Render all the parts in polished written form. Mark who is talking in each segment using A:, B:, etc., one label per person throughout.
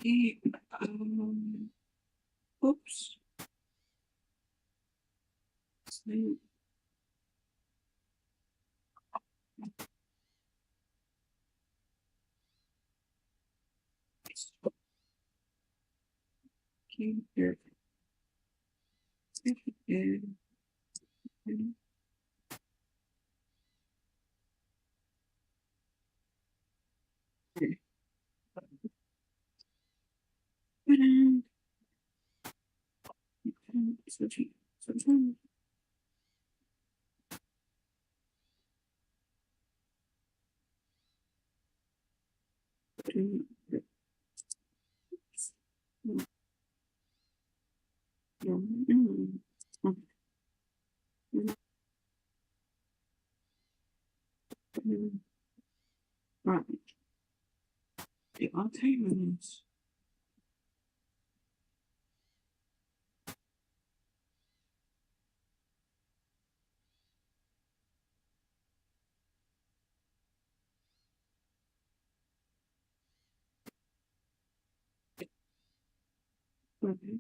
A: Okay, oops. Okay, here. Right. The alternatives. Okay.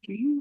A: Okay.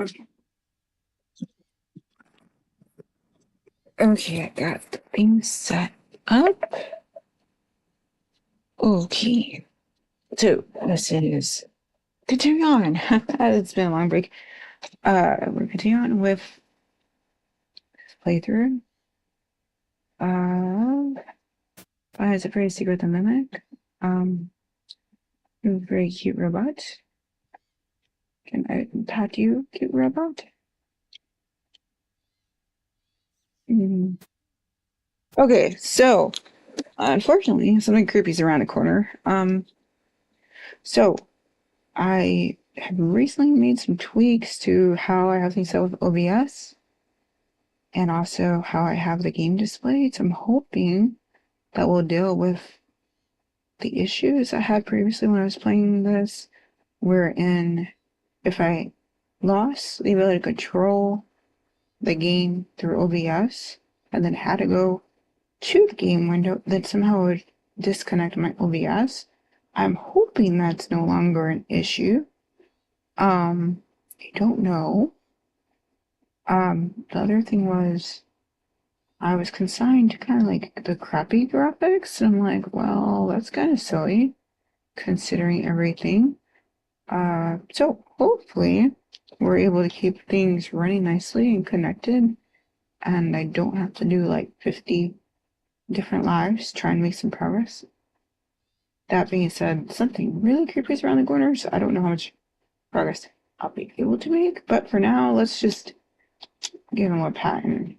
A: Okay. Okay, I got the thing set up. Okay. So this is continue on. It's been a long break. We're continuing on with this playthrough. It's a very secret the mimic. Very cute robot. Can I pat you, cute robot? Okay, so unfortunately, something creepy is around the corner. So I have recently made some tweaks to how I have things set with OBS and also how I have the game displayed. So I'm hoping that will deal with the issues I had previously when I was playing this, wherein if I lost the ability to control the game through OBS and then had to go to the game window, that somehow would disconnect my OBS. I'm hoping that's no longer an issue. I don't know. The other thing was I was consigned to kind of like the crappy graphics. And I'm like, well, that's kind of silly considering everything. So hopefully we're able to keep things running nicely and connected, and I don't have to do like 50 different lives trying to make some progress. That being said, something really creepy is around the corner, so I don't know how much progress I'll be able to make. But for now, let's just give him a pat and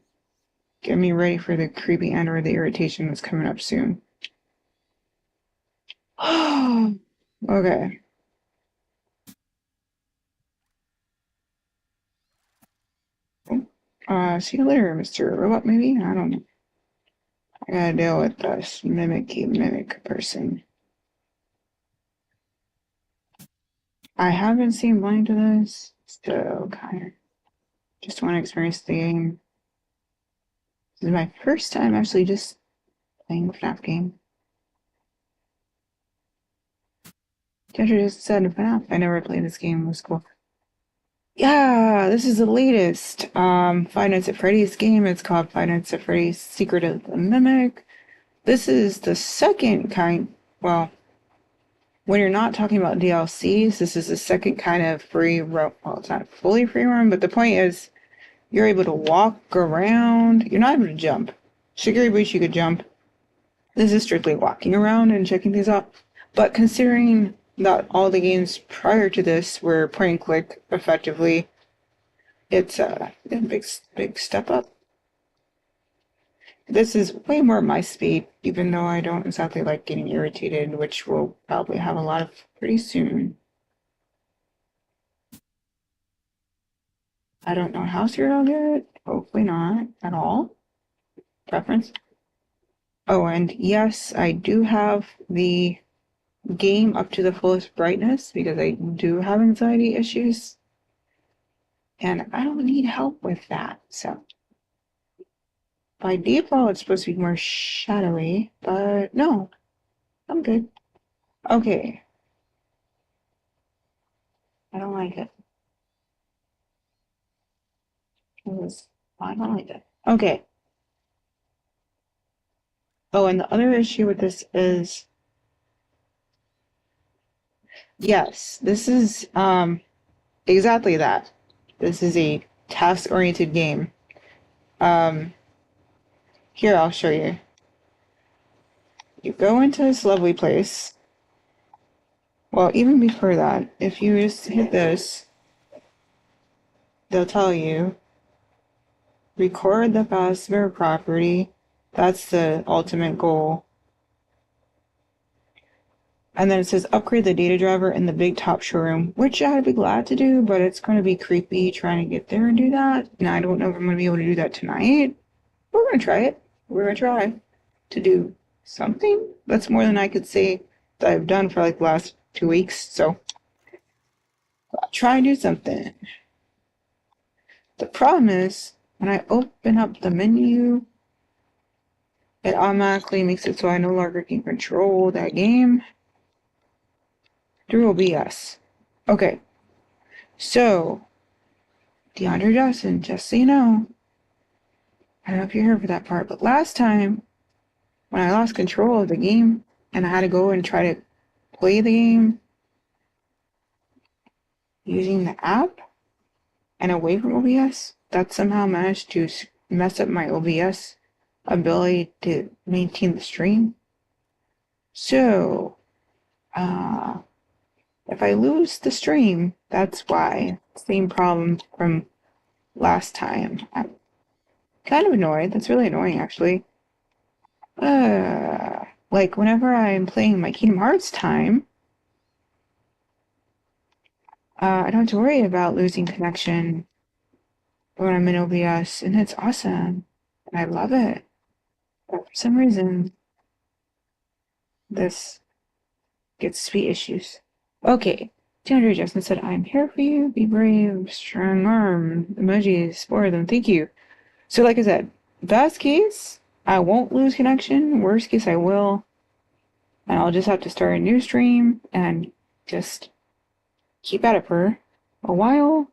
A: get me ready for the creepy end or the irritation that's coming up soon. Okay. See you later, Mr. Robot, maybe? I don't know. I gotta deal with this mimic person. I haven't seen blind to this, so kind of just want to experience the game. This is my first time actually just playing a FNAF game. Teacher just said FNAF. I never played this game. It was cool. Yeah, this is the latest Five Nights at Freddy's game. It's called Five Nights at Freddy's Secret of the Mimic. This is the second kind. Well, when you're not talking about DLCs, this is the second kind of free roam. Well, it's not fully free roam, but the point is you're able to walk around. You're not able to jump. Shigiri Beach, you could jump. This is strictly walking around and checking things out. But considering that all the games prior to this were point and click effectively, it's a big step up. This is way more my speed, even though I don't exactly like getting irritated, which we'll probably have a lot of pretty soon. I don't know how serial I'll get it. Hopefully not at all. Preference. Oh, and yes, I do have the game up to the fullest brightness because I do have anxiety issues. And I don't need help with that, so. By default, it's supposed to be more shadowy, but no, I'm good. Okay. I don't like it. I don't like it. Okay. Oh, and the other issue with this is, yes, this is exactly that. This is a task-oriented game. Um, Here, I'll show you. You go into this lovely place. Well, even before that, if you just hit this, they'll tell you, record the Fazbear property. That's the ultimate goal. And then it says upgrade the data driver in the big top showroom, which I'd be glad to do, but it's going to be creepy trying to get there and do that. And I don't know if I'm going to be able to do that tonight. We're going to try it. We're going to try to do something. That's more than I could say that I've done for like the last 2 weeks. So I'll try and do something. The problem is when I open up the menu, it automatically makes it so I no longer can control that game through OBS. Okay, so DeAndre Johnson, just so you know, I don't know if you're here for that part, but last time when I lost control of the game and I had to go and try to play the game using the app and away from OBS, that somehow managed to mess up my OBS ability to maintain the stream. So, if I lose the stream, that's why. Same problem from last time. I'm kind of annoyed. That's really annoying, actually. Like, whenever I'm playing my Kingdom Hearts time, I don't have to worry about losing connection when I'm in OBS, and it's awesome. And I love it. But for some reason, this gets sweet issues. Okay. 200 Justin said, I'm here for you. Be brave, strong arm. Emojis for them. Thank you. So, like I said, best case, I won't lose connection. Worst case, I will. And I'll just have to start a new stream and just keep at it for a while.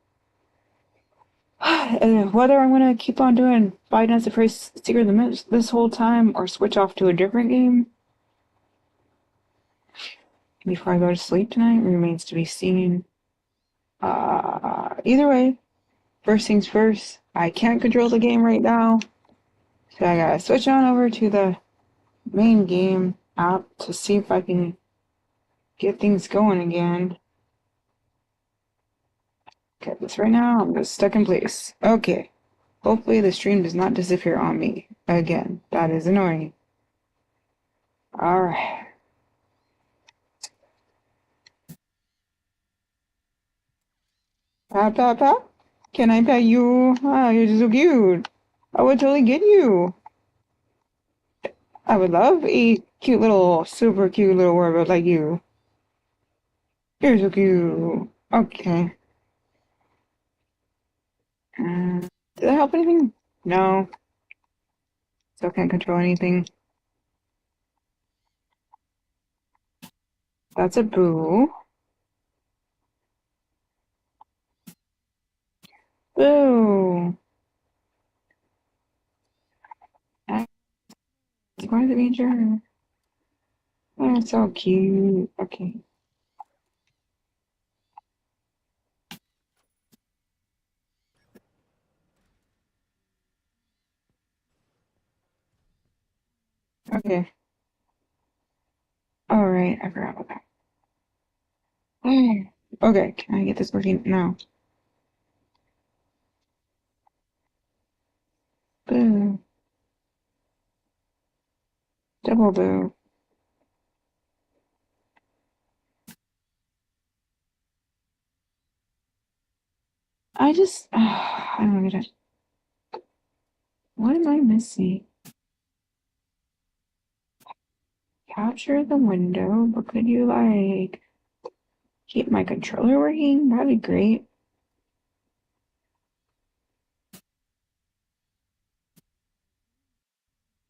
A: Whether I'm gonna keep on doing Five Nights at Freddy's Secret of the Mist this whole time or switch off to a different game before I go to sleep tonight remains to be seen. Either way, first things first, I can't control the game right now, so I gotta switch on over to the main game app to see if I can get things going again. Okay, this right now, I'm just stuck in place. Okay. Hopefully the stream does not disappear on me again. That is annoying. Alright. Pat, pat, pat. Can I pet you? Ah, you're so cute. I would totally get you. I would love a cute little, super cute little warbird like you. You're so cute. Okay. Did that help anything? No. Still can't control anything. That's a boo. Boo. That's part of the danger. Oh, so cute. Okay. Okay. Alright, I forgot about that. Okay, can I get this working now? Boo. Double boo. I don't get it. What am I missing? Capture the window, but could you, like, keep my controller working? That'd be great.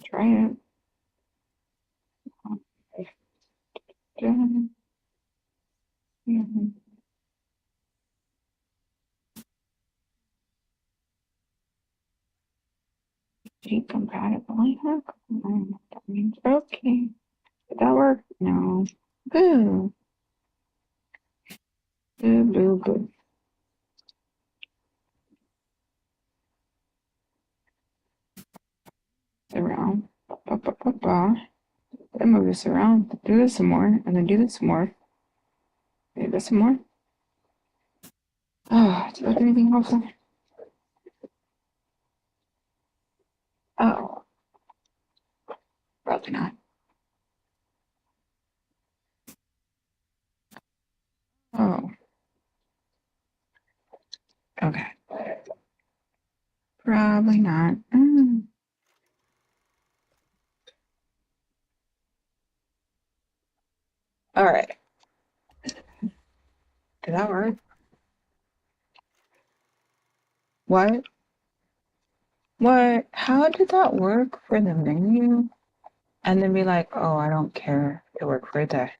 A: Try it. G compatible. Huh? I don't know what that means. Okay. Did that work? No. Boo. Boo, boo, boo. Around. Ba, ba, ba, ba, ba. Then move this around. Do this some more. And then do this some more. Do this some more. Oh, do you have anything helpful? Oh, probably not. Oh, okay. Probably not. All right. Did that work? What? What? How did that work for the menu? And then be like, oh, I don't care. It worked for the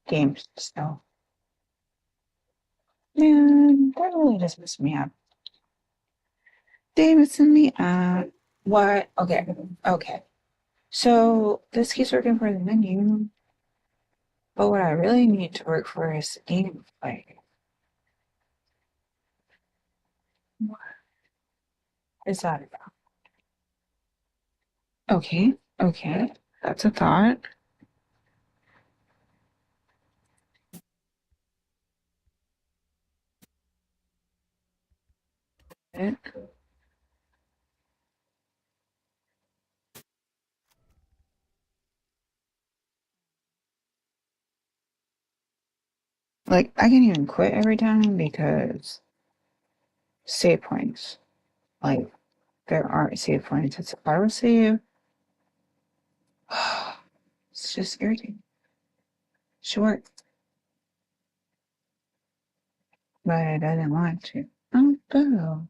A: games. So, man, that really just messed me up. They messing me up. What? Okay. Okay. So this keeps working for the menu, but what I really need to work for is gameplay. What is that about? Okay. Okay. That's a thought. Like, I can even quit every time because save points. Like, there aren't save points. It's auto save. It's just irritating. Short, but I didn't want to. Oh, boo.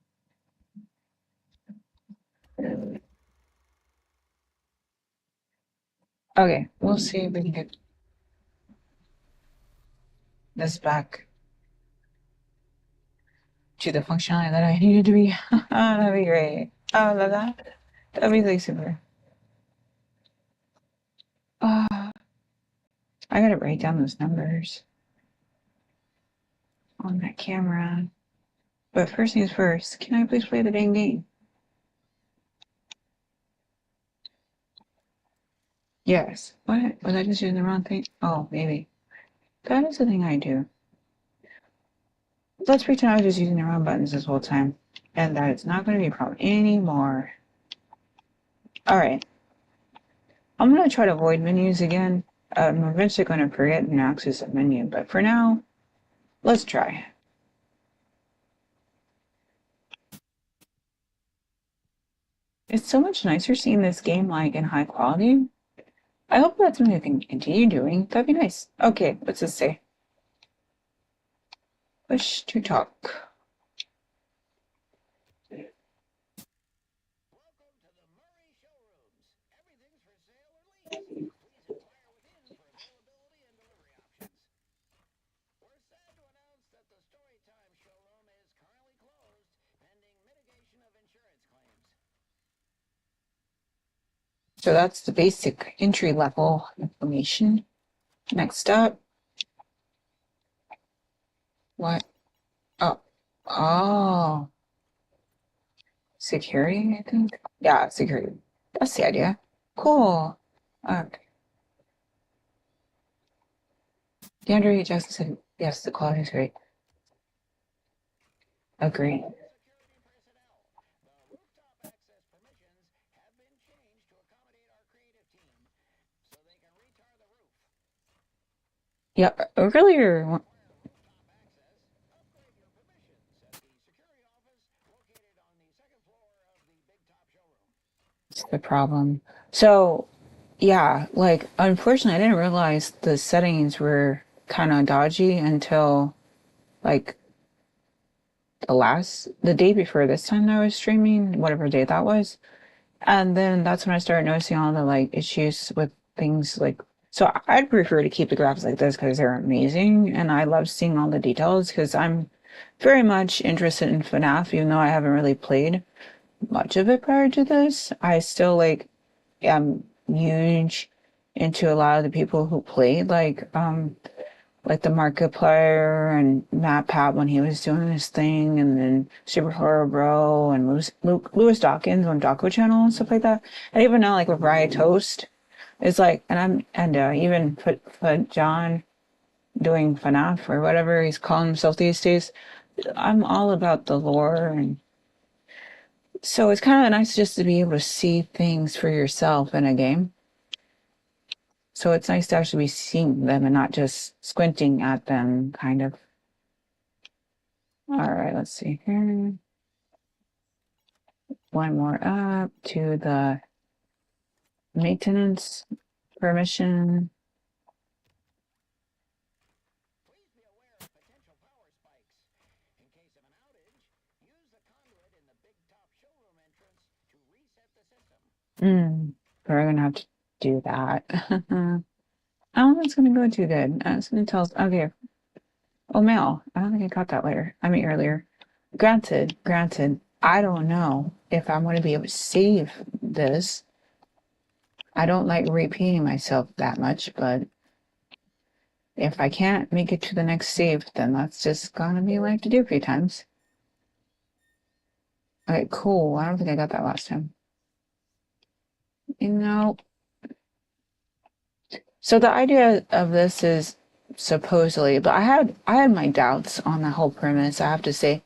A: Okay, we'll see if we can get this back. to the functionality that I needed to be. That'd be great. Oh, that'd be like super. I gotta write down those numbers on that camera. But first things first, can I please play the dang game? Yes. What? Was I just using the wrong thing? Oh, maybe. That is the thing I do. Let's pretend I was just using the wrong buttons this whole time. And that it's not going to be a problem anymore. Alright. I'm going to try to avoid menus again. I'm eventually going to forget and access a menu. But for now, let's try. It's so much nicer seeing this game like in high quality. I hope that's something I can continue doing. That'd be nice. Okay, what's this say? Push to talk. So that's the basic entry level information. Next up. What? Oh. Oh. Security, I think? Yeah, security. That's the idea. Cool. Okay. DeAndre Jackson said, yes, the quality is great. Agree. Yeah, earlier. It's the problem. So, yeah, like, unfortunately, I didn't realize the settings were kind of dodgy until, like, the day before this time that I was streaming, whatever day that was. And then that's when I started noticing all the like issues with things like. So I'd prefer to keep the graphics like this because they're amazing, and I love seeing all the details because I'm very much interested in FNAF, even though I haven't really played much of it prior to this. I still like am huge into a lot of the people who played like the Markiplier and Matt Pat when he was doing his thing, and then Super Horror Bro and Lewis Dawkins on Daco Channel and stuff like that. And even now, like with Riot Toast, it's like, even put John doing FNAF or whatever he's calling himself these days. I'm all about the lore, and so it's kind of nice just to be able to see things for yourself in a game. So it's nice to actually be seeing them and not just squinting at them, kind of. All right, let's see here. One more up to the maintenance permission. We're gonna have to do that. I don't think it's gonna go too good. It's gonna tell us, okay. Oh, mail. I don't think I got that later. I mean, earlier. Granted, I don't know if I'm gonna be able to save this. I don't like repeating myself that much, but if I can't make it to the next save, then that's just gonna be what I have to do a few times. Okay, cool. I don't think I got that last time. You know, so the idea of this is supposedly, but I had my doubts on the whole premise, I have to say,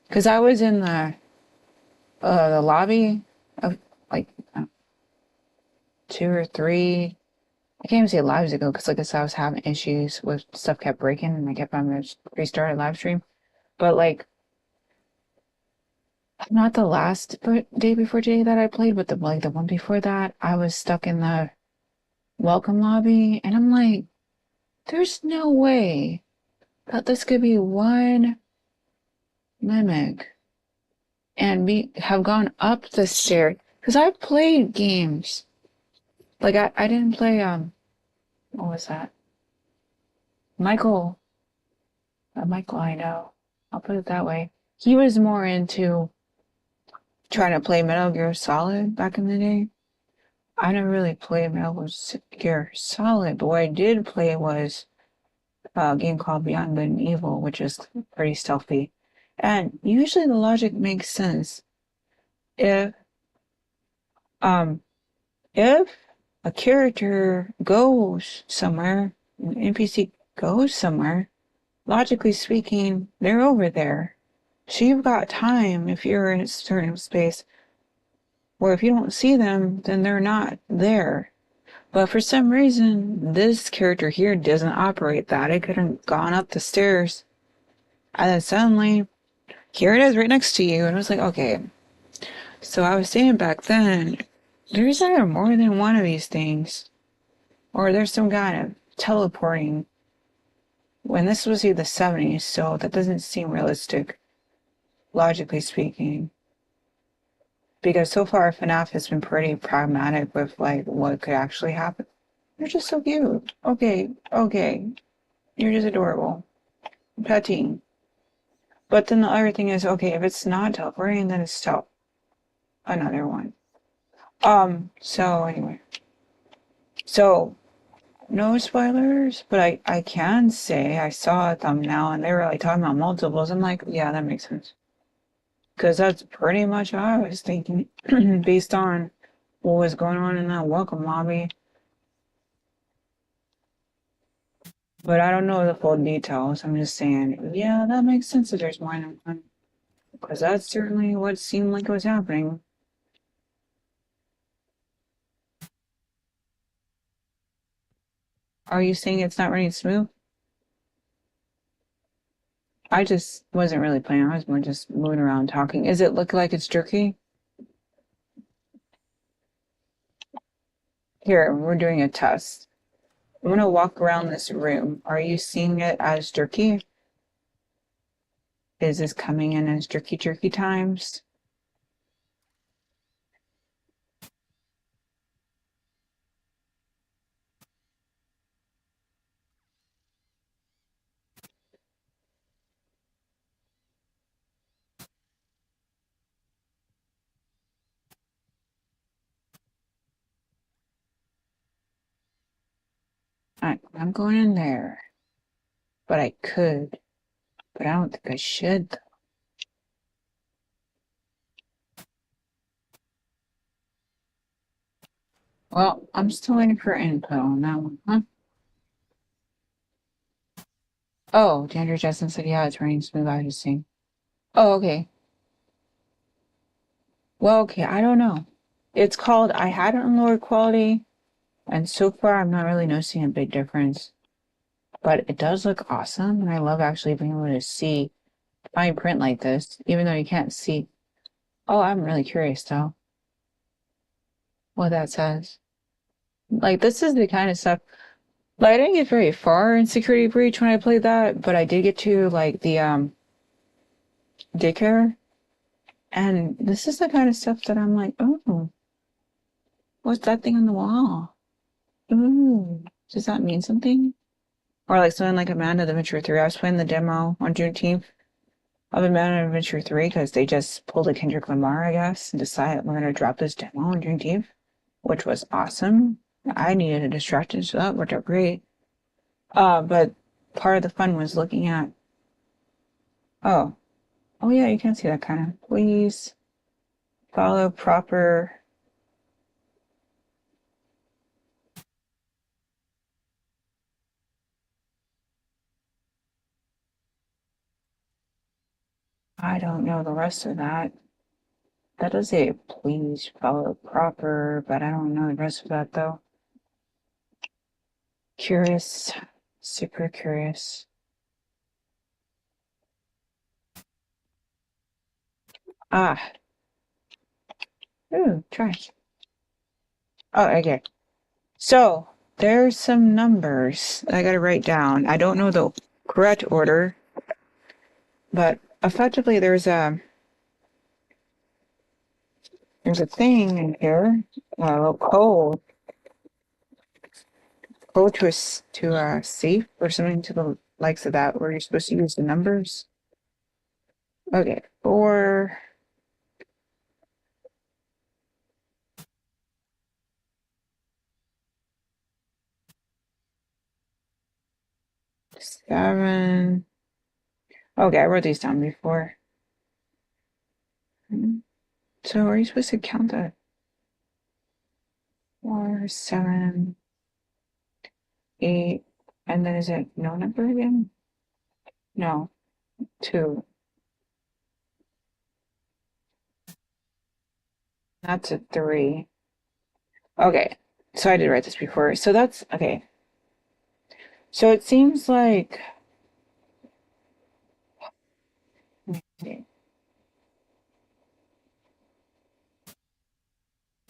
A: because I was in the lobby of like 2 or 3. I can't even say lives ago because, like I said, I was having issues with stuff kept breaking and I kept having to restart a live stream. But like, not the last day before today that I played, but the one before that, I was stuck in the welcome lobby, and I'm like, there's no way that this could be one mimic and have gone up the stairs. Because I've played games. Like I didn't play what was that? Michael. Michael, I know. I'll put it that way. he was more into trying to play Metal Gear Solid back in the day. I never really played Metal Gear Solid, but what I did play was a game called Beyond Good and Evil, which is pretty stealthy. And usually the logic makes sense. If um if a character goes somewhere, an NPC goes somewhere, logically speaking, they're over there. So you've got time if you're in a certain space, or if you don't see them, then they're not there. But for some reason, this character here doesn't operate that. It could have gone up the stairs, and then suddenly, here it is right next to you. And I was like, okay. So I was saying back then, there's either more than one of these things, or there's some kind of teleporting. When this was the 70s, so that doesn't seem realistic, logically speaking. Because so far, FNAF has been pretty pragmatic with like what could actually happen. You're just so cute. Okay, okay. You're just adorable. Petting. But then the other thing is, okay, if it's not teleporting, then it's another one. So anyway. So, no spoilers, but I can say I saw a thumbnail and they were like talking about multiples. I'm like, yeah, that makes sense. Because that's pretty much what I was thinking based on what was going on in that welcome lobby. But I don't know the full details. I'm just saying, yeah, that makes sense that there's more than one. Because that's certainly what seemed like it was happening. Are you saying it's not running smooth? I just wasn't really playing. I was more just moving around talking. Is it look like it's jerky? Here, we're doing a test. I'm gonna walk around this room. Are you seeing it as jerky? Is this coming in as jerky times? I'm going in there. But I could. But I don't think I should. Well, I'm still waiting for info on that one, huh? Oh, Andrew Justin said, yeah, it's running smooth. I just seen. Oh, okay. Well, okay, I don't know. It's called, I had it on lower quality, and so far I'm not really noticing a big difference. But it does look awesome, and I love actually being able to see fine print like this, even though you can't see. Oh, I'm really curious though what that says. Like, this is the kind of stuff. Like, I didn't get very far in Security Breach when I played that, but I did get to like the daycare, and this is the kind of stuff that I'm like, oh, what's that thing on the wall? Ooh, does that mean something? Or like something like Amanda Adventure 3. I was playing the demo on Juneteenth of Amanda Adventure 3 because they just pulled a Kendrick Lamar, I guess, and decided we're going to drop this demo on Juneteenth, which was awesome. I needed a distraction, so that worked out great. But part of the fun was looking at, oh, oh yeah, you can see that kind of. Please follow proper. I don't know the rest of that. That does say please follow proper, but I don't know the rest of that though. Curious, super curious. Ah, ooh, trash. Oh, okay. So there's some numbers I gotta write down. I don't know the correct order, but effectively there's a thing in here, a little code to a safe or something to the likes of that, where you're supposed to use the numbers. Okay, 4, 7. Okay, I wrote these down before. So are you supposed to count that? 4, 7, 8, and then is it no number again? No, 2. That's a 3. Okay, so I did write this before. So that's okay. So it seems like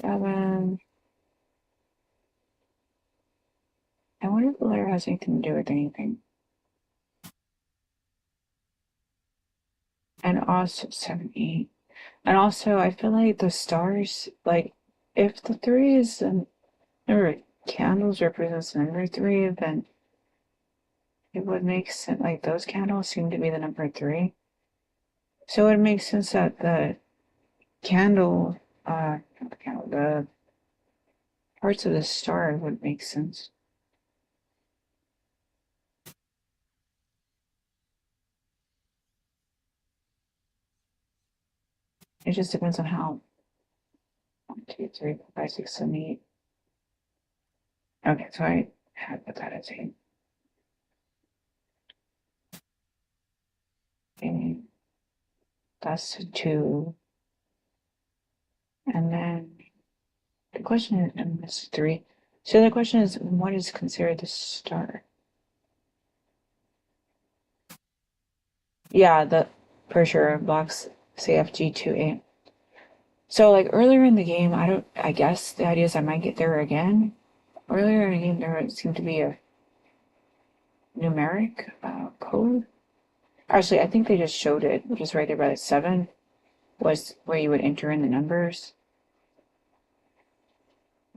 A: 7. I wonder if the letter has anything to do with anything. And also 7, 8. And also, I feel like the stars, like, if the 3 is the number of candles represents the number 3, then it would make sense, like, those candles seem to be the number 3. So it makes sense that the candle, not the candle, the parts of the star would make sense. It just depends on how. 1, 2, 3, 4, 5, 6, 7, 8. Okay, so I had put that as 8. And that's a 2. And then the question is, and this is 3. So the question is, what is considered the star? Yeah, for sure, blocks CFG28. So like earlier in the game, I guess the idea is I might get there again. Earlier in the game, there seemed to be a numeric code. Actually, I think they just showed it, which is right there by the 7, was where you would enter in the numbers.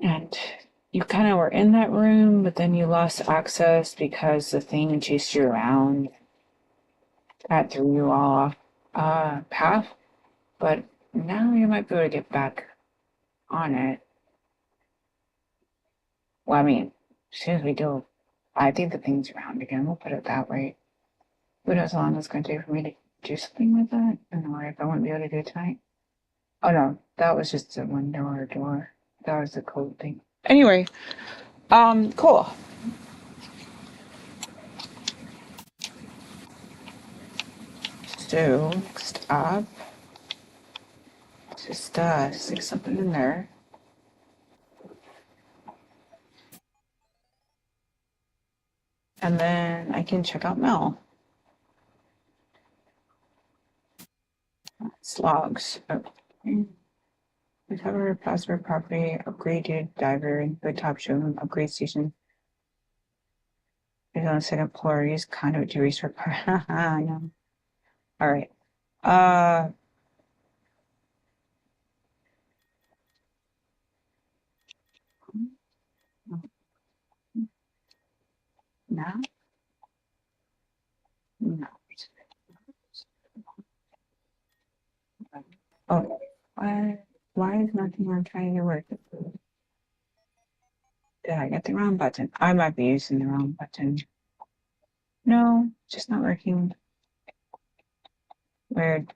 A: And you kind of were in that room, but then you lost access because the thing chased you around. That threw you all off path. But now you might be able to get back on it. Well, I mean, as soon as we do, I think the thing's around again. We'll put it that way. Who knows how long it's going to take for me to do something with that? I don't know if I won't be able to do it tonight. Oh no, that was just a window or a door. That was the code thing. Anyway, cool. So next up, just stick something in there. And then I can check out mail. It's logs. Okay. Recover password property, upgrade to diver, good top showroom, upgrade station. It's on the second floor. Use conduit to restart. I know. All right. Now? No. Oh, why is nothing I'm trying to work? Did I get the wrong button? I might be using the wrong button. No, just not working. Weird.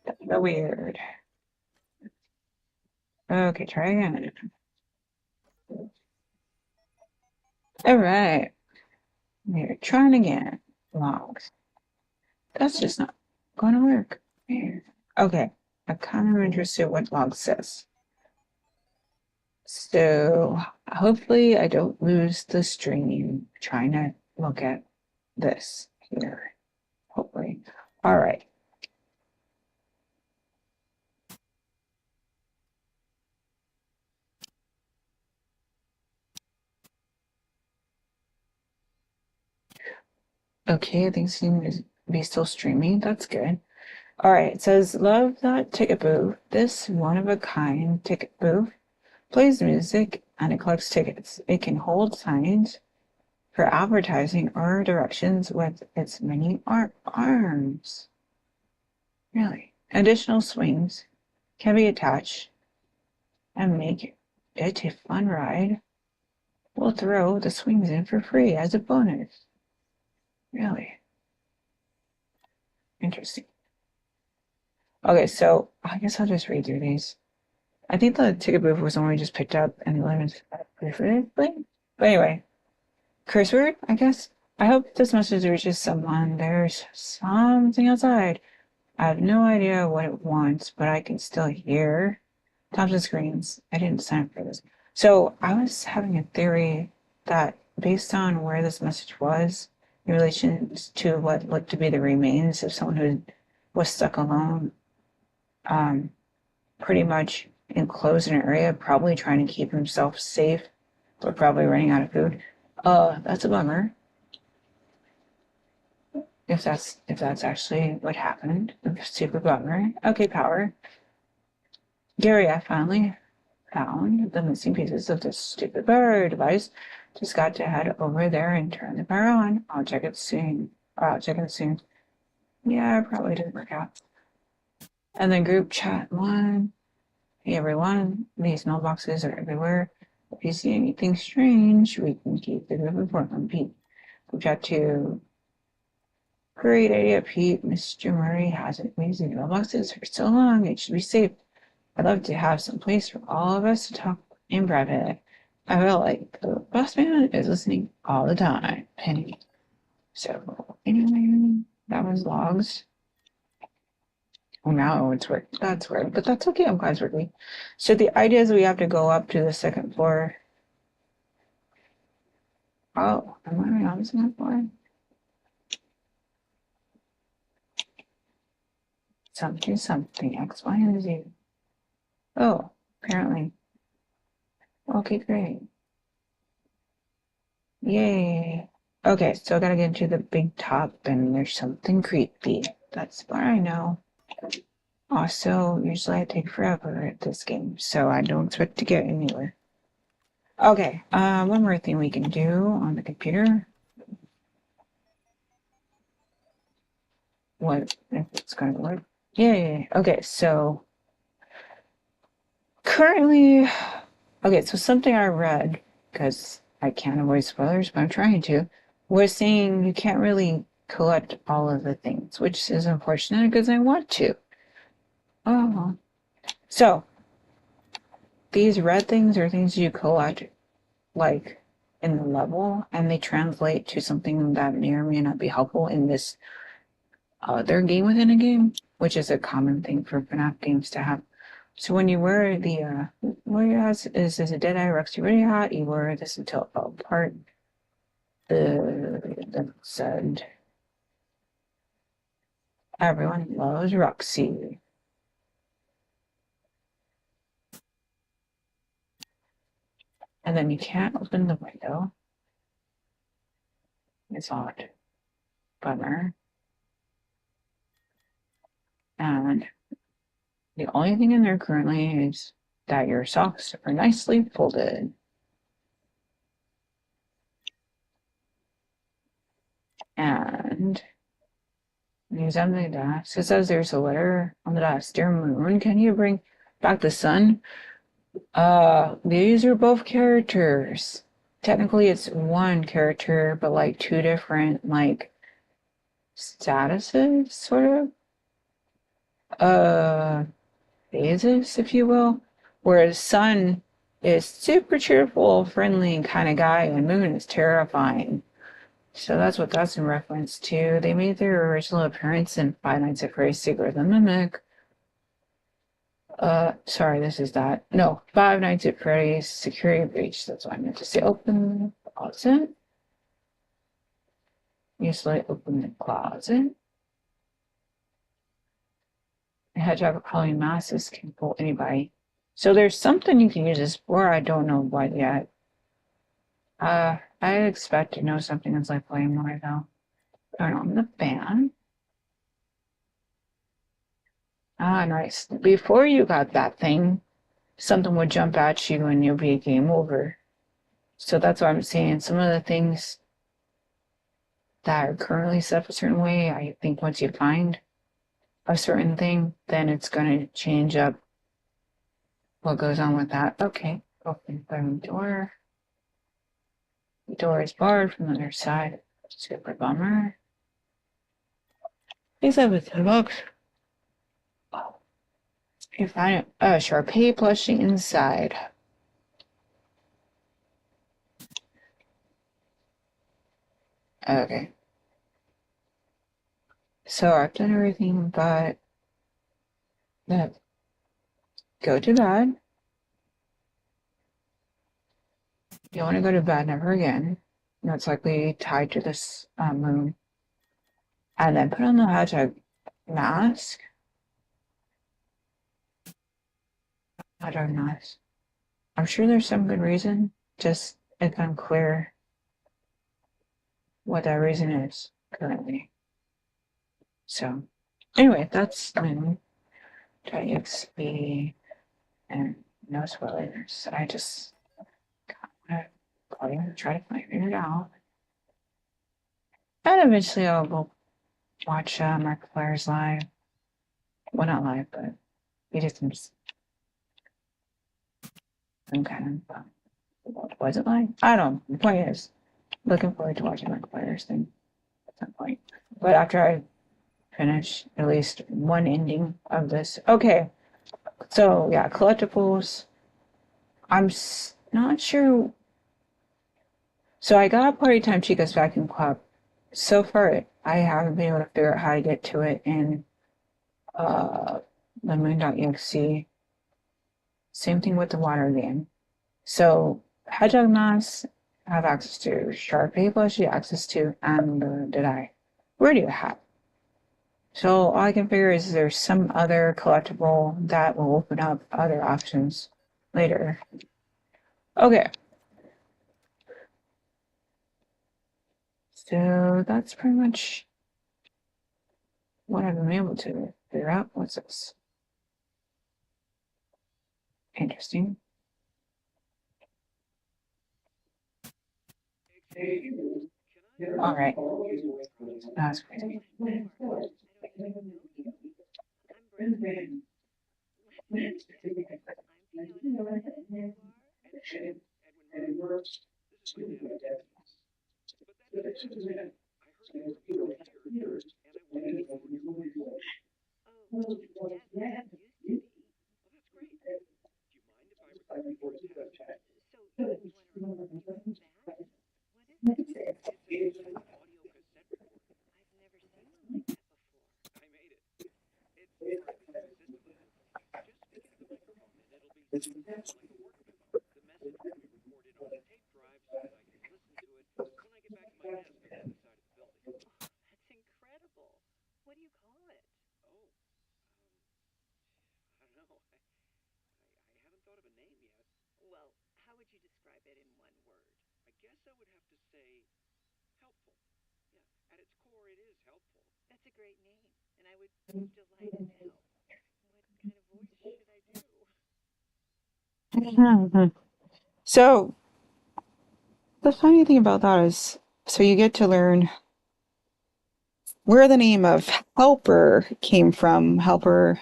A: That's so weird. Okay, try again. All right. We're trying again. Logs. That's just not going to work. Weird. Okay. I'm kind of interested what log says. So hopefully I don't lose the stream trying to look at this here. Hopefully. All right. Okay, I think it seems to be still streaming. That's good. All right, it says, love that ticket booth. This one-of-a-kind ticket booth plays music and it collects tickets. It can hold signs for advertising or directions with its many arms. Really. Additional swings can be attached and make it a fun ride. We'll throw the swings in for free as a bonus. Really? Interesting. Okay, so I guess I'll just read through these. I think the ticket booth was only just picked up and the but anyway, curse word, I guess. I hope this message reaches someone. There's something outside. I have no idea what it wants, but I can still hear. Tops of screens. I didn't sign up for this. So I was having a theory that based on where this message was in relation to what looked to be the remains of someone who was stuck alone, pretty much enclosed in an area, probably trying to keep himself safe, but probably running out of food. That's a bummer. If that's actually what happened, super bummer. Okay, power. Gary, I finally found the missing pieces of this stupid power device. Just got to head over there and turn the power on. I'll check it soon. Yeah, it probably didn't work out. And then group chat 1. Hey everyone, these mailboxes are everywhere. If you see anything strange, we can keep the group informed on Pete. Group chat 2. Great idea, Pete. Mr. Murray hasn't used the mailboxes for so long, it should be safe. I'd love to have some place for all of us to talk in private. I feel like the boss man is listening all the time. Penny. So, anyway, that was logs. Oh, now it's worked. That's weird, but that's okay. I'm glad it's working. So the idea is we have to go up to the second floor. Oh, am I on the second floor? Something. X, Y, and Z. Oh, apparently. Okay, great. Yay. Okay, so I gotta get to the big top, and there's something creepy. That's what I know. Also, usually I take forever at this game, so I don't expect to get anywhere. Okay, one more thing we can do on the computer. What if it's gonna work? Yay. Okay, so currently, okay, so something I read, because I can't avoid spoilers, but I'm trying to, was saying you can't really collect all of the things, which is unfortunate because I want to. Oh, so these red things are things you collect, like in the level, and they translate to something that may or may not be helpful in this other game within a game, which is a common thing for FNAF games to have. So when you wear the what it has is a Deadeye Rusty Ready hat, you wear this until it fell apart. The said everyone loves Roxy. And then you can't open the window. It's odd. Bummer. And the only thing in there currently is that your socks are nicely folded. And you examine the desk. It says there's a letter on the desk. Dear Moon, can you bring back the sun? These are both characters. Technically it's one character, but like two different like statuses, sort of. Phases, if you will. Whereas Sun is super cheerful, friendly kind of guy, and Moon is terrifying. So that's what that's in reference to. They made their original appearance in Five Nights at Freddy's Secret of the Mimic. Sorry, this is that. No, Five Nights at Freddy's Security Breach. That's what I meant to say. Open the closet. Usually open the closet. A hedgehog with Halloween masks can fool anybody. So there's something you can use this for. I don't know what yet. I expect to know something that's like flame more though. Turn on the fan. Ah, nice. Before you got that thing, something would jump at you and you'll be game over. So that's what I'm saying. Some of the things that are currently set up a certain way. I think once you find a certain thing, then it's going to change up what goes on with that. Okay, open the door. The door is barred from the other side. Super bummer. Except with the box. Oh, you find a Sharpay plushie inside. Okay. So I've done everything but that. Go to bed. You don't want to go to bed never again. That's likely tied to this moon. And then put on the hedgehog mask. Hedgehog mask. I'm sure there's some good reason. Just it's unclear what that reason is currently. So anyway, that's moon. .exe and no spoilers. I just gotta play and try to figure it out. And eventually I will watch Markiplier's live. Well, not live, but he did some kind of. Was it live? I don't know. The point is, looking forward to watching Markiplier's thing at some point. But after I finish at least one ending of this. Okay. So, yeah, collectibles. I'm not sure. So I got Party Time Chica's Vacuum Club. So far, I haven't been able to figure out how to get to it in the moon.exe. Same thing with the water game. So Hedgehog Mask I have access to. Sharpay plushie access to, and did I? Where do you have? So all I can figure is there's some other collectible that will open up other options later. Okay. So that's pretty much what I've been able to figure out. What's this? Interesting. All right. That's crazy. So the funny thing about that is, so you get to learn where the name of Helper came from. Helper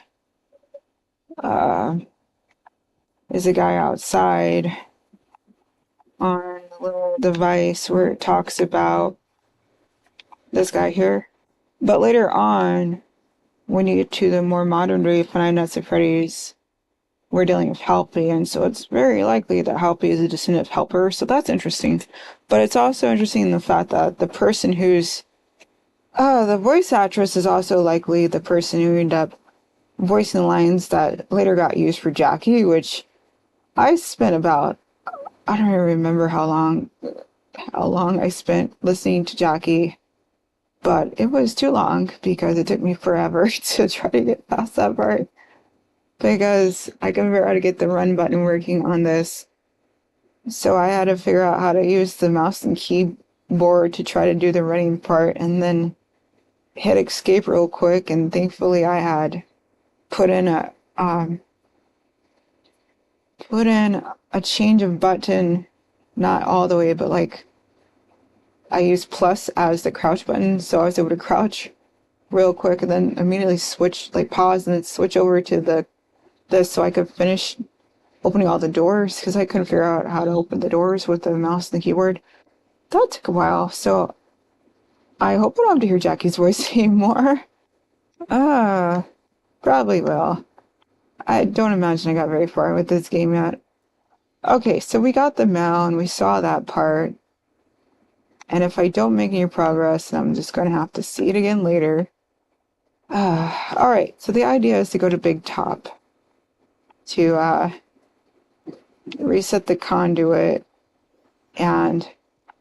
A: is a guy outside on the little device where it talks about this guy here. But later on, when you get to the more modern day Five Nights at Freddy's, we're dealing with Helpy, and so it's very likely that Helpy is a descendant of Helper, so that's interesting. But it's also interesting in the fact that the person who's the voice actress is also likely the person who ended up voicing the lines that later got used for Jackie, which I spent about, I don't even remember how long I spent listening to Jackie, but it was too long because it took me forever to try to get past that part, because I couldn't figure out how to get the run button working on this. So I had to figure out how to use the mouse and keyboard to try to do the running part, and then hit escape real quick, and thankfully I had put in a change of button, not all the way, but like I used plus as the crouch button, so I was able to crouch real quick and then immediately switch, like pause and then switch over to this so I could finish opening all the doors because I couldn't figure out how to open the doors with the mouse and the keyboard. That took a while, so I hope I don't have to hear Jackie's voice anymore. Probably will. I don't imagine I got very far with this game yet. Okay, so we got the mail and we saw that part. And if I don't make any progress, then I'm just going to have to see it again later. Alright, so the idea is to go to Big Top to reset the conduit and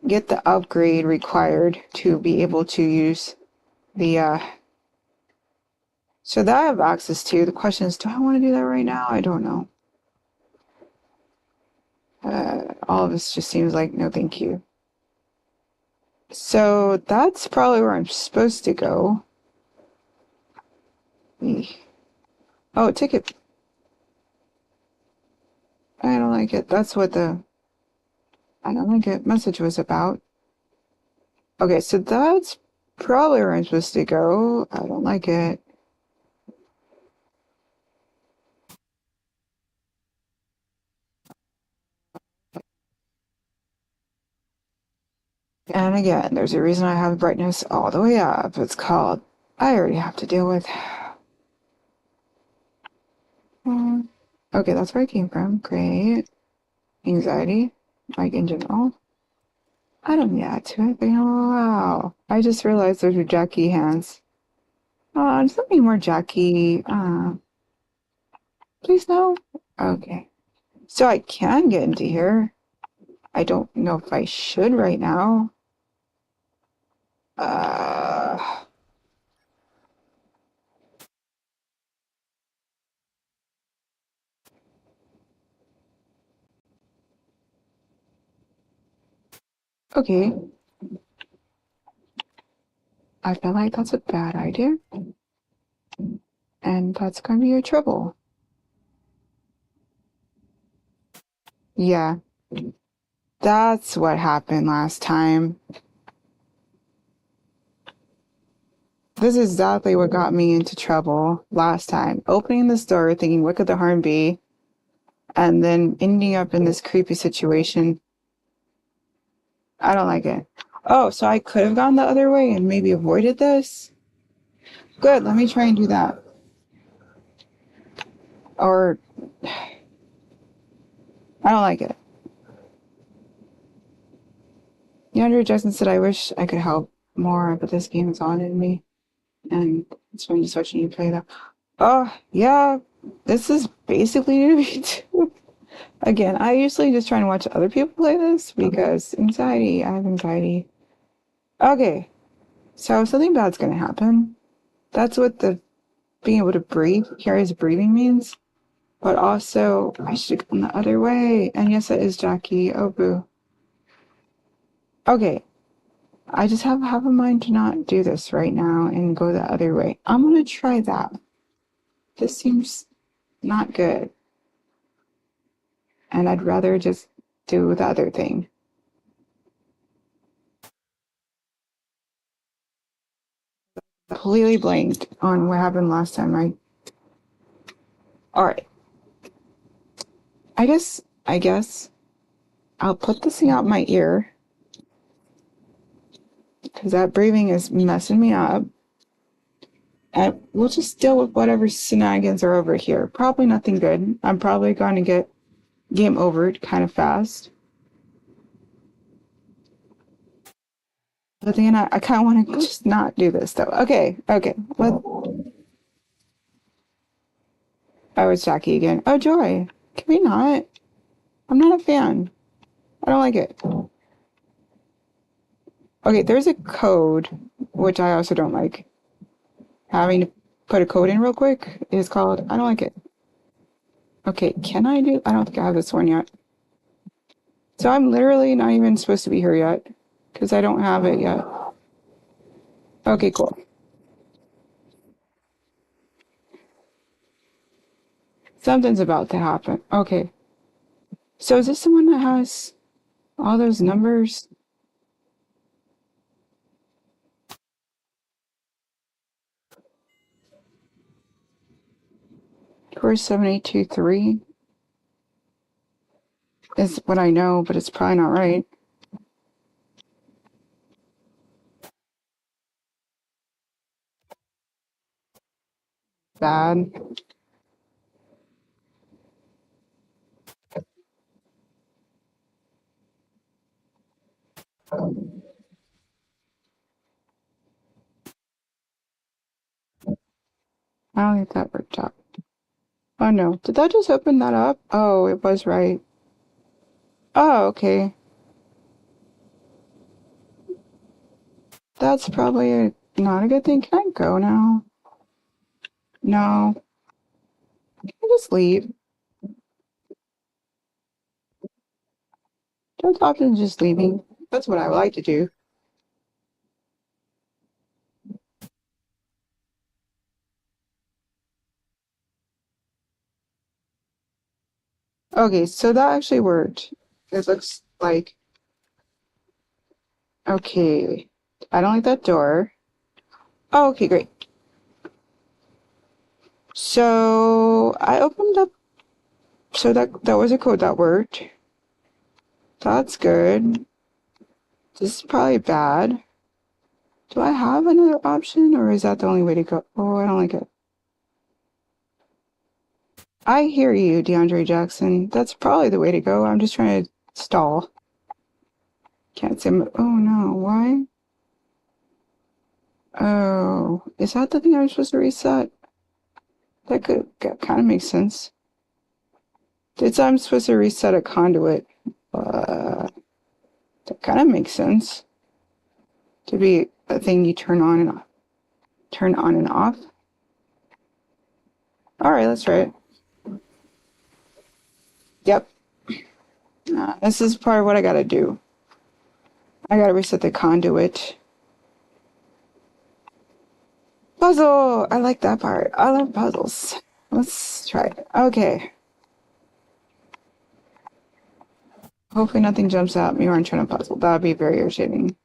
A: get the upgrade required to be able to use the so that I have access to. The question is, do I want to do that right now? I don't know. All of this just seems like no thank you. So that's probably where I'm supposed to go. Oh, ticket. I don't like it. That's what the I don't like it message was about. Okay, so that's probably where I'm supposed to go. I don't like it. And again, there's a reason I have brightness all the way up. It's called I already have to deal with. Okay, that's where I came from. Great. Anxiety, like in general. I don't react to it, but wow. I just realized those are Jackie hands. Does that mean more Jackie? Please no? Okay. So I can get into here. I don't know if I should right now. Okay. I feel like that's a bad idea. And that's gonna be a trouble. Yeah. That's what happened last time. This is exactly what got me into trouble last time. Opening this door, thinking, what could the harm be? And then ending up in this creepy situation. I don't like it. Oh, so I could have gone the other way and maybe avoided this? Good, let me try and do that. Or, I don't like it. Andrew Jackson said, I wish I could help more, but this game is on in me. And it's fun just watching you play that. Oh, yeah, this is basically new to me too. Again, I usually just try and watch other people play this because anxiety, I have anxiety. Okay, so something bad's gonna happen. That's what the being able to breathe, Carrie's breathing means. But also, I should have gone the other way. And yes, it is Jackie. Oh, boo. Okay, I just have a mind to not do this right now and go the other way. I'm gonna try that. This seems not good. And I'd rather just do the other thing. Completely blanked on what happened last time. Alright. I guess I'll put this thing out my ear. Because that breathing is messing me up. And we'll just deal with whatever shenanigans are over here. Probably nothing good. I'm probably going to get game over kind of fast. But then I kind of want to just not do this though. Okay. Oh, it's Jackie again. Oh, Joy. Can we not? I'm not a fan. I don't like it. Okay, there's a code, which I also don't like. Having to put a code in real quick is called, I don't like it. Okay, can I do? I don't think I have this one yet. So I'm literally not even supposed to be here yet because I don't have it yet. Okay, cool. Something's about to happen. Okay. So is this the one that has all those numbers? 7823 is what I know, but it's probably not right. Bad. I don't think that worked out. Oh no, did that just open that up? Oh, it was right. Oh, okay. That's probably not a good thing. Can I go now? No. Can I just leave? Don't often just leaving. That's what I like to do. Okay, so that actually worked. It looks like, okay. I don't like that door. Oh, okay, great. So I opened up, so that was a code that worked. That's good. This is probably bad. Do I have another option, or is that the only way to go? Oh, I don't like it. I hear you, DeAndre Jackson. That's probably the way to go. I'm just trying to stall. Can't say, oh no, why? Oh, is that the thing I'm supposed to reset? That could kind of make sense. It's I'm supposed to reset a conduit. That kind of makes sense. To be a thing you turn on and off. Turn on and off. All right, let's try it. Yep. This is part of what I gotta do. I gotta reset the conduit. Puzzle! I like that part. I love puzzles. Let's try it. Okay. Hopefully nothing jumps out me or I'm trying to puzzle. That would be very irritating.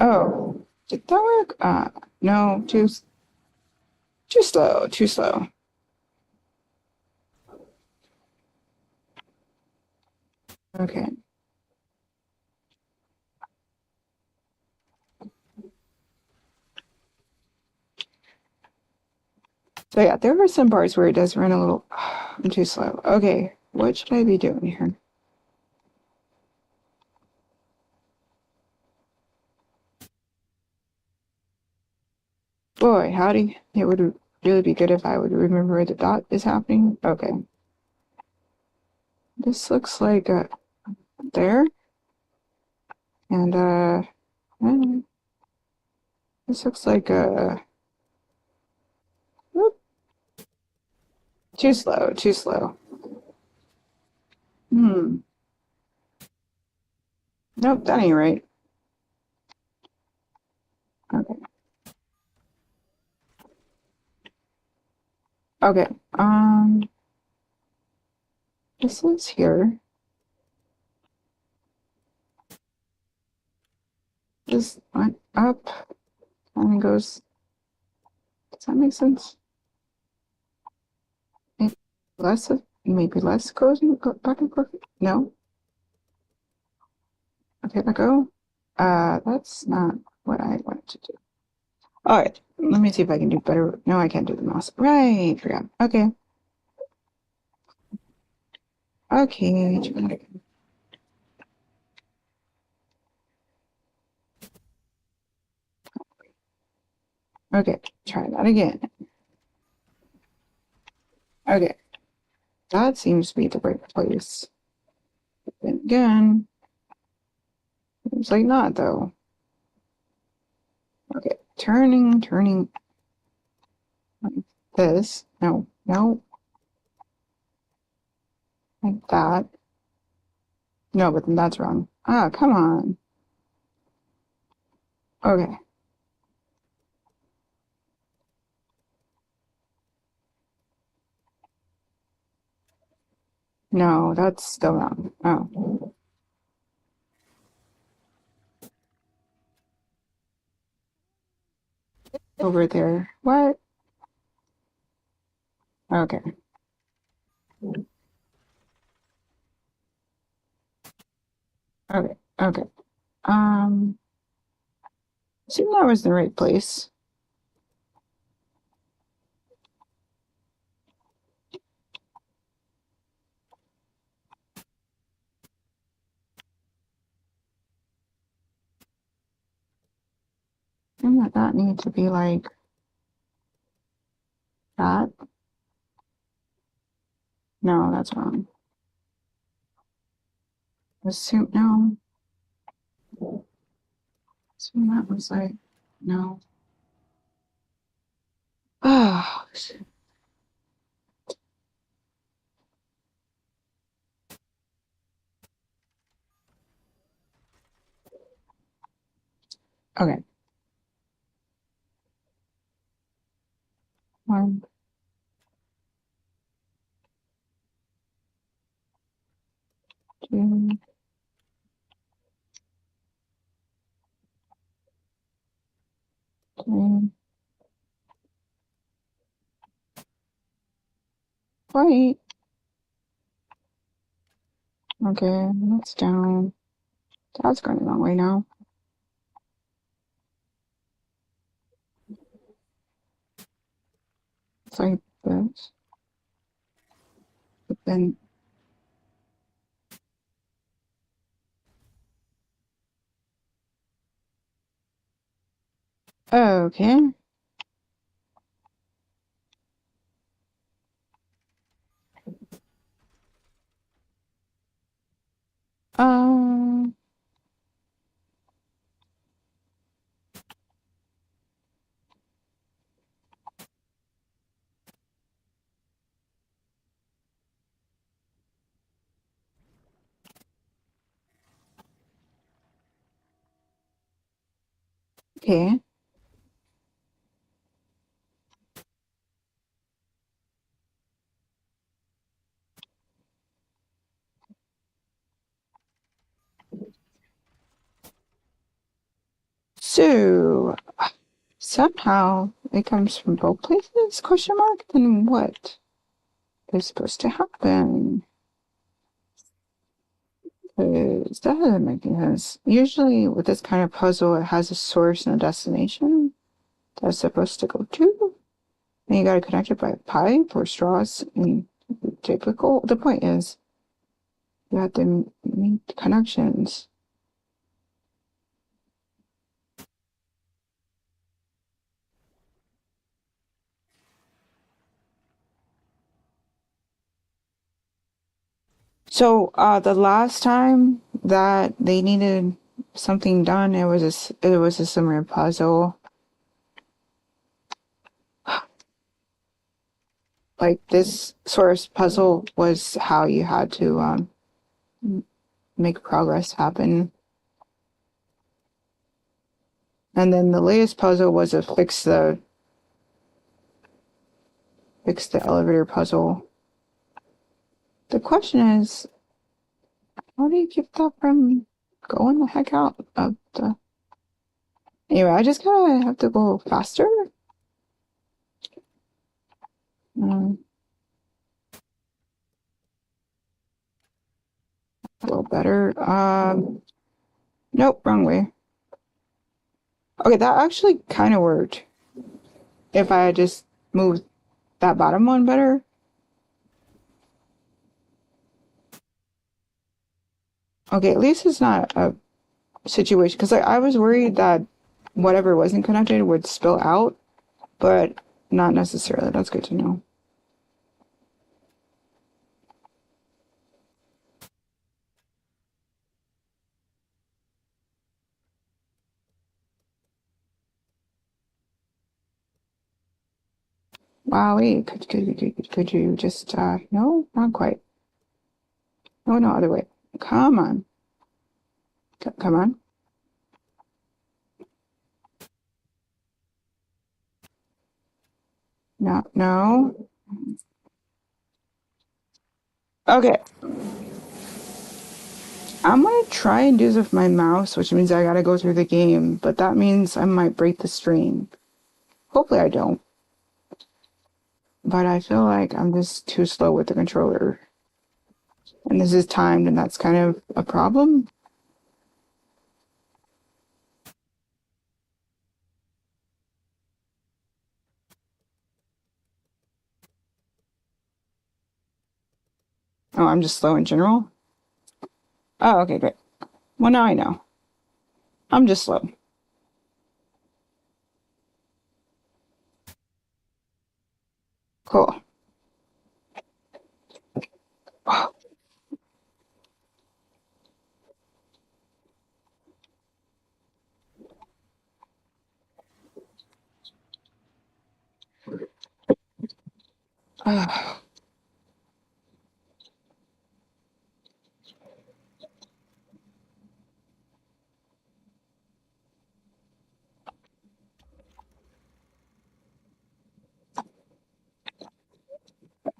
A: Oh. Did that work? No. Too slow. Too slow. Okay. So yeah, there were some parts where it does run a little. I'm too slow. Okay, what should I be doing here? Boy, howdy. It would really be good if I would remember where the dot is happening. Okay. This looks like there. And this looks like whoop, too slow, too slow. Nope, that ain't right. Okay. Okay. This is here. This went up and it goes. Does that make sense? Maybe maybe less goes back and forth. No. Okay, let go. That's not what I wanted to do. All right, let me see if I can do better. No, I can't do the mouse. Right, forgot. Okay. Okay, try that again. Okay, try that again. Okay, that seems to be the right place. Then again, seems like not though. Okay, turning like this. No, no, like that. No, but then that's wrong. Ah, come on. Okay. No, that's still wrong. Oh. Over there. What? Okay. Okay. Okay. Assume that was the right place. Assume that needs to be like that. No, that's wrong. Assume no. Assume that was like no. Oh, okay. 1, 2, 3. Wait. Okay, that's down. That's going the wrong way now. It's like this. But then. Okay. Um. Okay. So somehow it comes from both places? Question mark. Then what is supposed to happen? Because that doesn't make any sense. Usually with this kind of puzzle, it has a source and a destination that's supposed to go to. And you gotta connect it by a pipe or straws. And typical. The point is, you have to make connections. So, the last time that they needed something done, it was a similar puzzle. Like this source puzzle was how you had to make progress happen. And then the latest puzzle was to fix the elevator puzzle. The question is, how do you keep that from going the heck out of the... Anyway, I just kind of have to go faster. A little better. Nope, wrong way. Okay, that actually kind of worked. If I had just moved that bottom one better. Okay, at least it's not a situation, because I was worried that whatever wasn't connected would spill out, but not necessarily. That's good to know. Wowie, could you just, no, not quite. No, no, other way. Come on. Come on. No, no. Okay. I'm gonna try and do this with my mouse, which means I gotta go through the game, but that means I might break the stream. Hopefully I don't. But I feel like I'm just too slow with the controller. And this is timed, and that's kind of a problem. Oh, I'm just slow in general? Oh, okay, great. Well, now I know. I'm just slow. Cool.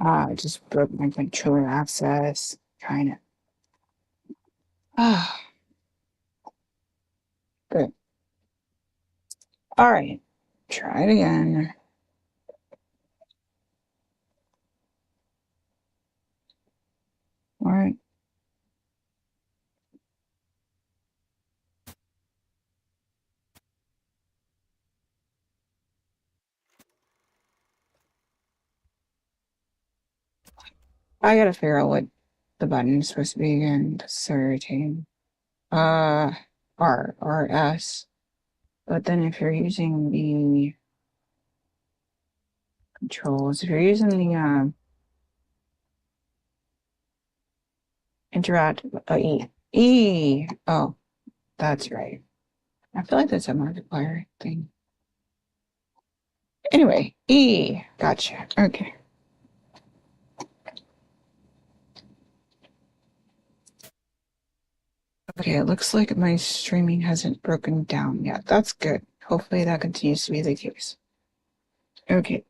A: I just broke my controller access. Trying to. Good. All right. Try it again. All right. I gotta figure out what the button is supposed to be again. That's so irritating. Uh, S. But then if you're using the controls, if you're using the interact E. Oh, that's right. I feel like that's a multiplier thing. Anyway, E. Gotcha. Okay. Okay, it looks like my streaming hasn't broken down yet. That's good. Hopefully that continues to be the case. Okay.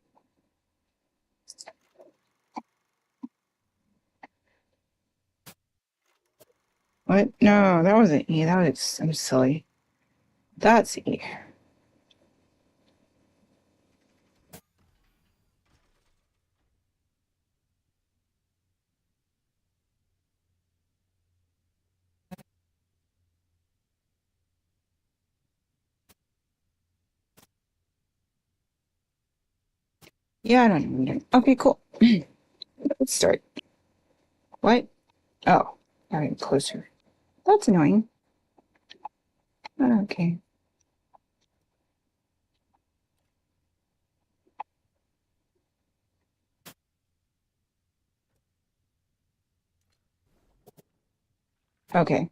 A: What? No, that wasn't E. I'm silly. That's E. Yeah, I don't know. Okay, cool. Let's start. What? Oh, getting closer. That's annoying. Okay. Okay.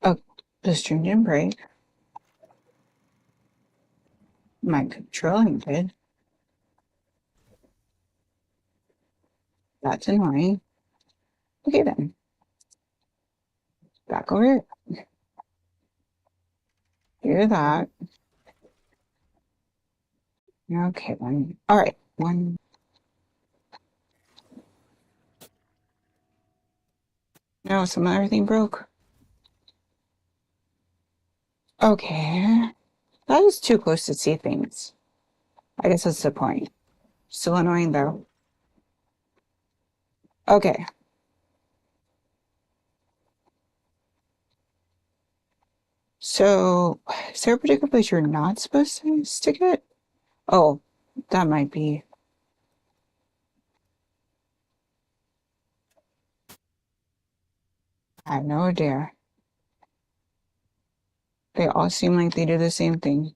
A: Oh, the stream didn't break. My controlling did. That's annoying. Okay then. Back over here. Do that. Okay then. All right. One. No, everything broke. Okay. That is too close to see things. I guess that's the point. Still annoying though. Okay. So, is there a particular place you're not supposed to stick it? Oh, that might be. I have no idea. They all seem like they do the same thing.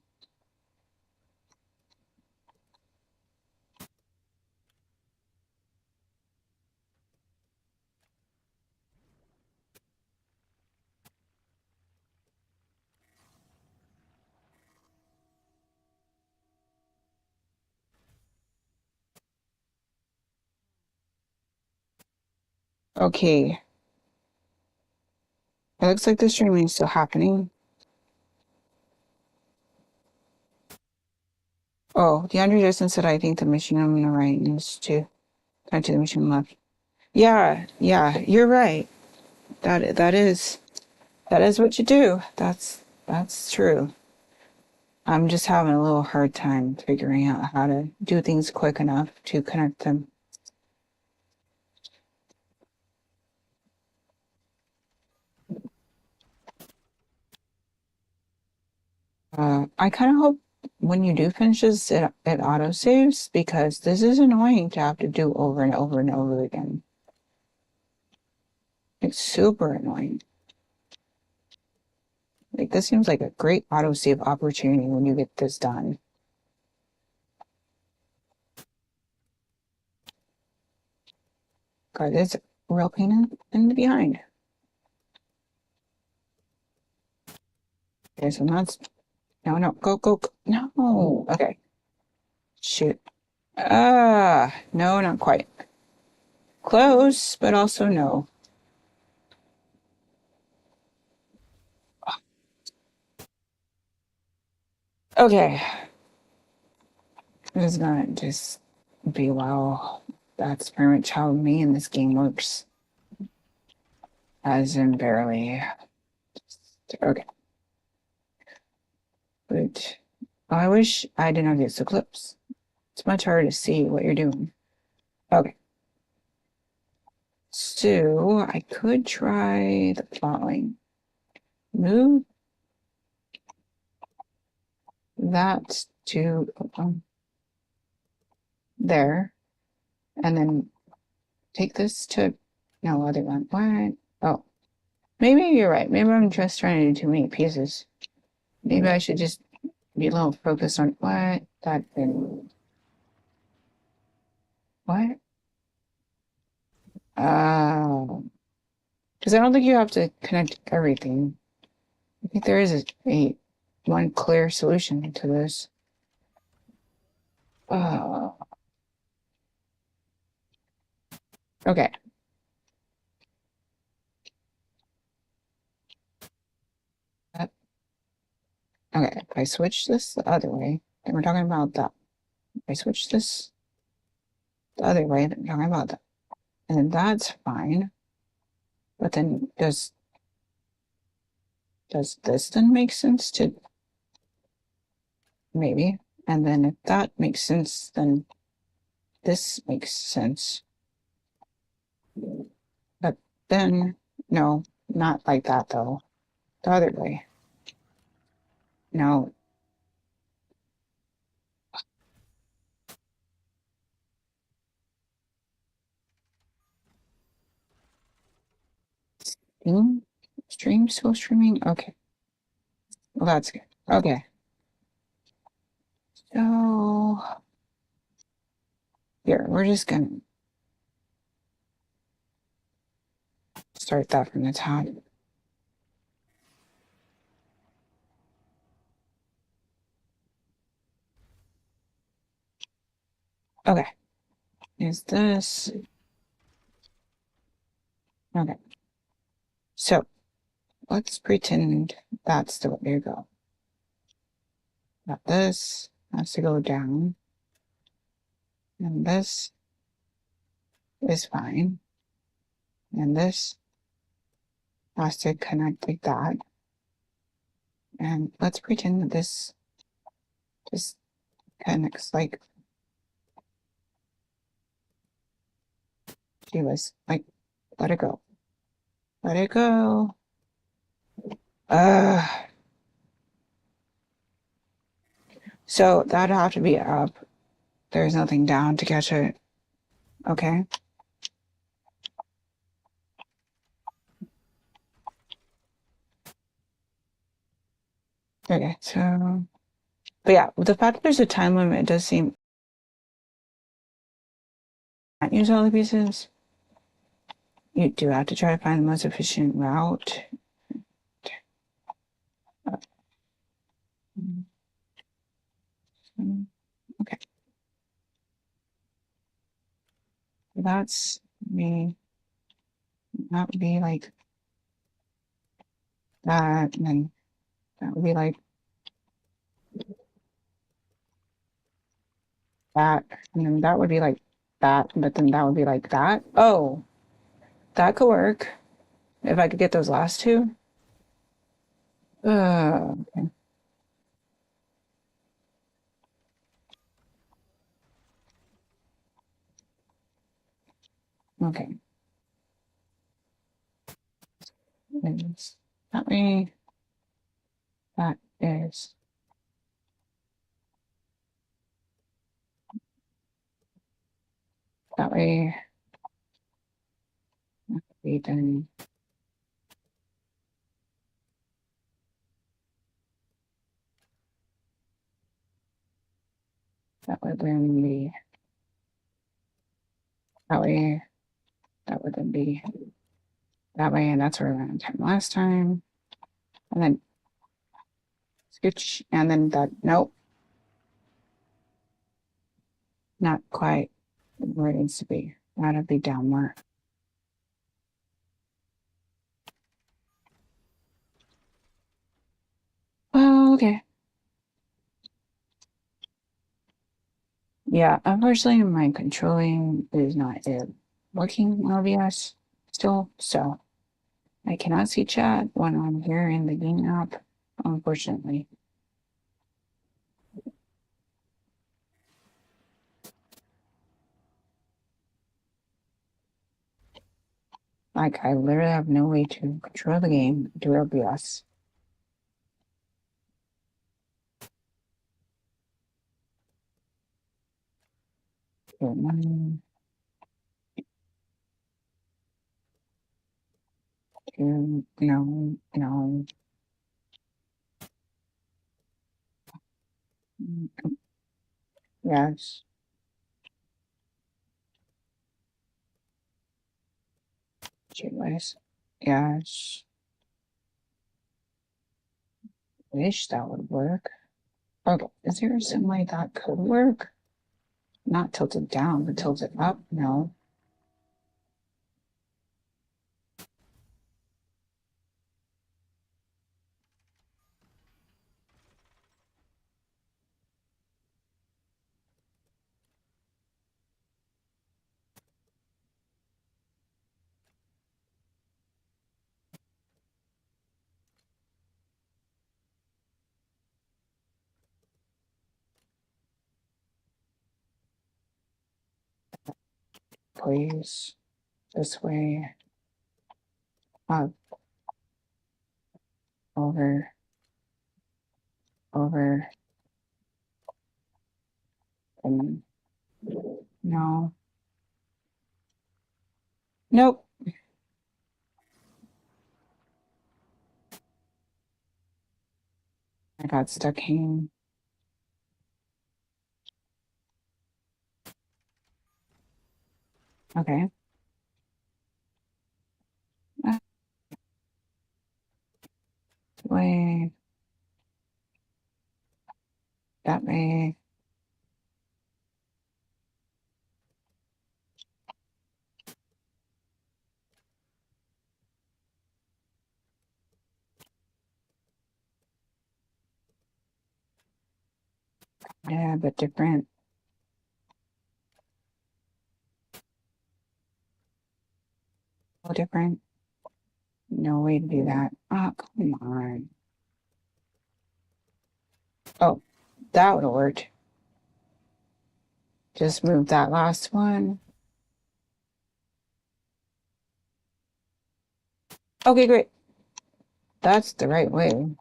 A: Okay. It looks like the streaming is still happening. Oh, DeAndre Justin said, I think the machine on the right needs to connect to the machine on the left. Yeah, you're right. That is what you do. That's true. I'm just having a little hard time figuring out how to do things quick enough to connect them. I kind of hope when you do finish this, it auto saves because this is annoying to have to do over and over and over again. It's super annoying. Like this seems like a great auto save opportunity when you get this done. God, it's a real pain in the behind. Okay, so that's no, go, no. Okay, shoot. No, not quite. Close, but also no. Okay, this is gonna just be wow. That's pretty much how me and this game works. As in barely. Okay. But I wish I didn't have these clips. It's much harder to see what you're doing. Okay. So I could try the following. Move that to there, and then take this to no other one. What? Oh, maybe you're right. Maybe I'm just trying to do too many pieces. Maybe I should just be a little focused on what that thing. What? Because I don't think you have to connect everything. I think there is a one clear solution to this. Oh, okay. That, okay, if I switch this the other way, then we're talking about that. If I switch this the other way, then we're talking about that. And then that's fine. But then does this then make sense to maybe? And then if that makes sense, then this makes sense. But then no, not like that though. The other way. No. Stream still streaming? Okay. Well, that's good. Okay. So here, we're just gonna start that from the top. Okay. Is this okay? So let's pretend that's the way to go. Now this has to go down, and this is fine, and this has to connect like that. And let's pretend that this just connects like do this. Like, let it go. Let it go. Uh so that'd have to be up. There's nothing down to catch it. Okay. Okay, so but yeah, the fact that there's a time limit, it does seem not use all the pieces. You do have to try to find the most efficient route. Okay. That's me. That would be like that, and then that would be like that, and then that would be like that, but then that would be like that. Oh, that could work if I could get those last two. Okay. Okay. That way, that is, that way, then that would then be, that way, that would then be that way, and that's where I ran time last time. And then scooch, and then that, nope, not quite where it needs to be. That'll be down more. Oh, okay. Yeah, unfortunately, my controlling is not working LVS still, so I cannot see chat when I'm here in the game app, unfortunately. Like, I literally have no way to control the game through LVS. One, two, no, no. Yes. Anyways, yes. Wish that would work. Okay, is there some way that could work? Not tilted down, but tilted up? No. Please. This way. Up. Over. Over. And no. Nope. I got stuck hanging. Okay. That way. That way. Yeah, but different. All different. No way to do that. Oh, come on. Oh, that would have worked. Just move that last one. Okay, great. That's the right way.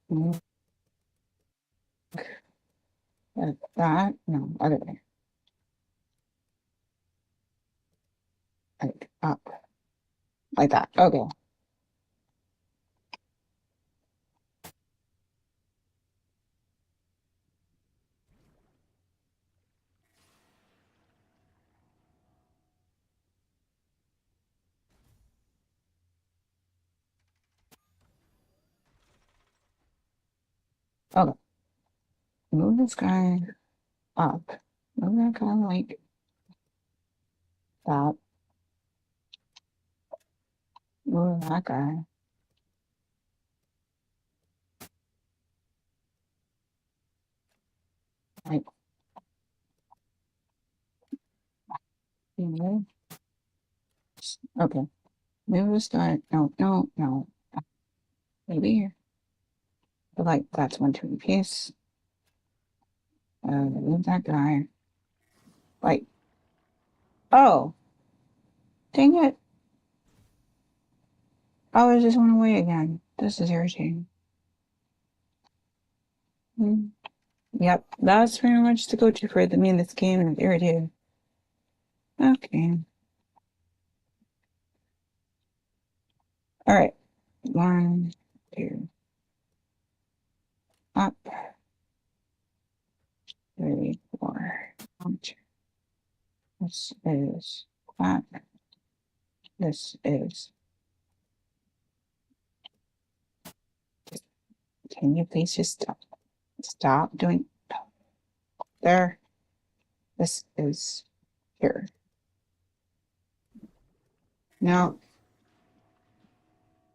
A: Move that. No, other way. Like up. Like that. Okay. Okay. Move this guy up. Move that guy like that. Move that guy. Like, okay. Move this guy. No, no, no. Maybe here. But like, that's 120 piece. Move that guy. Like, oh, dang it. Oh, it just went away again. This is irritating. Yep, that's pretty much the go-to for me in this game, and it's irritating. Okay. Alright. 1, 2. Up. 3, 4. This is that. This is. Can you please just stop doing there? This is here. Now,